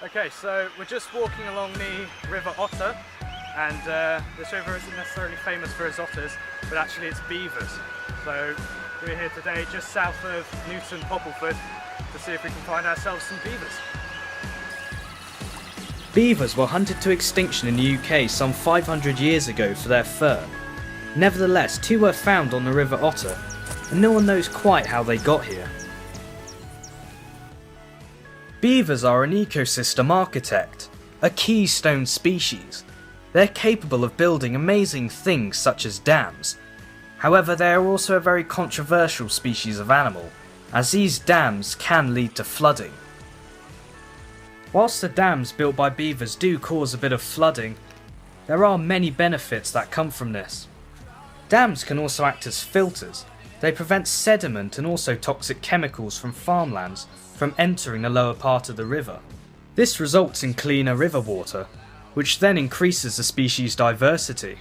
Okay, so we're just walking along the River Otter, and this river isn't necessarily famous for its otters, but actually it's beavers. So we're here today just south of Newton Poppleford to see if we can find ourselves some beavers. Beavers were hunted to extinction in the UK some 500 years ago for their fur. Nevertheless, two were found on the River Otter, and no one knows quite how they got here. Beavers are an ecosystem architect, a keystone species. They're capable of building amazing things such as dams. However, they are also a very controversial species of animal, as these dams can lead to flooding. Whilst the dams built by beavers do cause a bit of flooding, there are many benefits that come from this. Dams can also act as filters. They prevent sediment and also toxic chemicals from farmlands from entering the lower part of the river. This results in cleaner river water, which then increases the species diversity.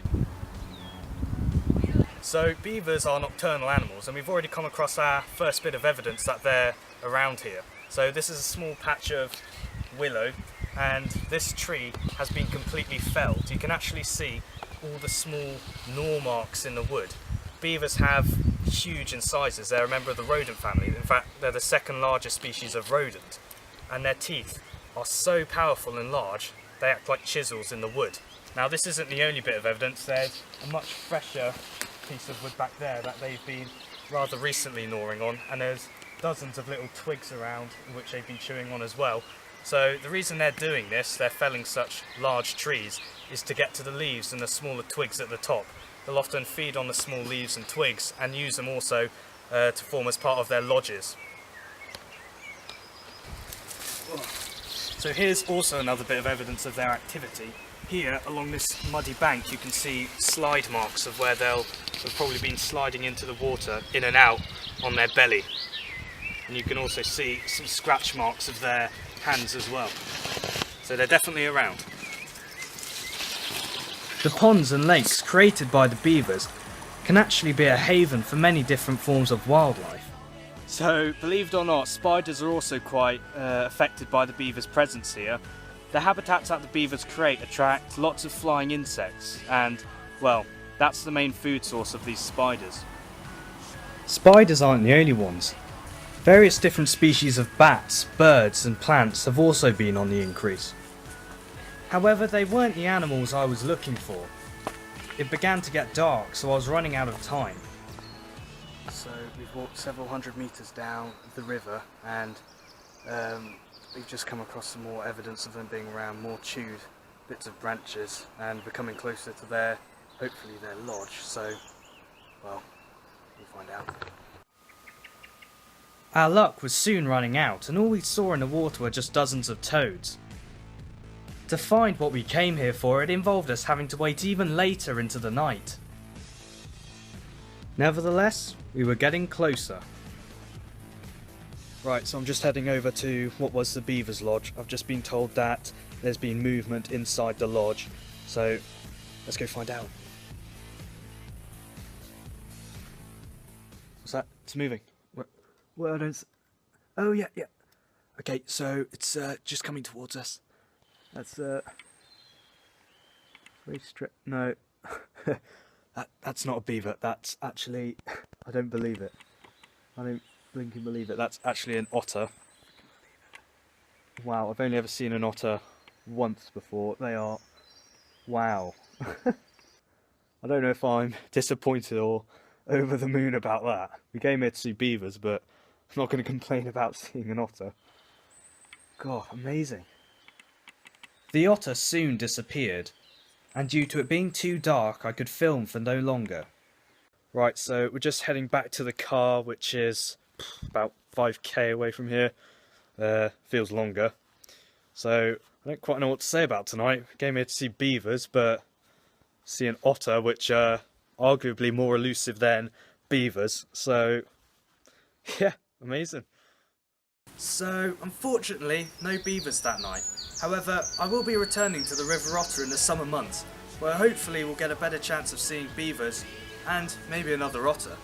So beavers are nocturnal animals, and we've already come across our first bit of evidence that they're around here. So this is a small patch of willow, and this tree has been completely felled. You can actually see all the small gnaw marks in the wood. Beavers have huge in sizes. They're a member of the rodent family. In fact, they're the second largest species of rodent, and their teeth are so powerful and large they act like chisels in the wood. Now this isn't the only bit of evidence. There's a much fresher piece of wood back there that they've been rather recently gnawing on, and there's dozens of little twigs around which they've been chewing on as well. So the reason they're doing this, they're felling such large trees, is to get to the leaves and the smaller twigs at the top. They'll often feed on the small leaves and twigs and use them also to form as part of their lodges. So here's also another bit of evidence of their activity. Here along this muddy bank you can see slide marks of where they'll have probably been sliding into the water in and out on their belly. And you can also see some scratch marks of their hands as well. So they're definitely around. The ponds and lakes created by the beavers can actually be a haven for many different forms of wildlife. So, believe it or not, spiders are also quite affected by the beavers' presence here. The habitats that the beavers create attract lots of flying insects, and, well, that's the main food source of these spiders. Spiders aren't the only ones. Various different species of bats, birds and plants have also been on the increase. However, they weren't the animals I was looking for. It began to get dark, so I was running out of time. So we've walked several hundred metres down the river, and we've just come across some more evidence of them being around, more chewed bits of branches, and we're coming closer to hopefully their lodge, so, well, we'll find out. Our luck was soon running out, and all we saw in the water were just dozens of toads. To find what we came here for, it involved us having to wait even later into the night. Nevertheless, we were getting closer. Right, so I'm just heading over to what was the Beavers Lodge. I've just been told that there's been movement inside the lodge, so let's go find out. What's that? It's moving. Well, I don't... Oh, yeah. Okay, so it's just coming towards us. That's very no. That's not a beaver. That's actually, I don't believe it. I don't blink and believe it. That's actually an otter. Wow, I've only ever seen an otter once before. They are, wow. I don't know if I'm disappointed or over the moon about that. We came here to see beavers, but I'm not going to complain about seeing an otter. God, amazing. The otter soon disappeared, and due to it being too dark, I could film for no longer. Right, so we're just heading back to the car, which is about 5k away from here. Feels longer. So I don't quite know what to say about tonight. We came here to see beavers, but see an otter, which are arguably more elusive than beavers. So yeah, amazing. So, unfortunately, no beavers that night. However, I will be returning to the River Otter in the summer months, where hopefully we'll get a better chance of seeing beavers, and maybe another otter,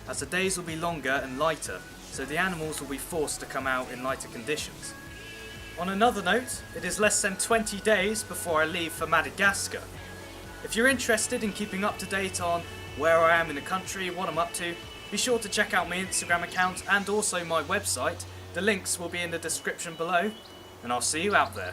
as the days will be longer and lighter, so the animals will be forced to come out in lighter conditions. On another note, it is less than 20 days before I leave for Madagascar. If you're interested in keeping up to date on where I am in the country, what I'm up to, be sure to check out my Instagram account and also my website. The links will be in the description below, and I'll see you out there.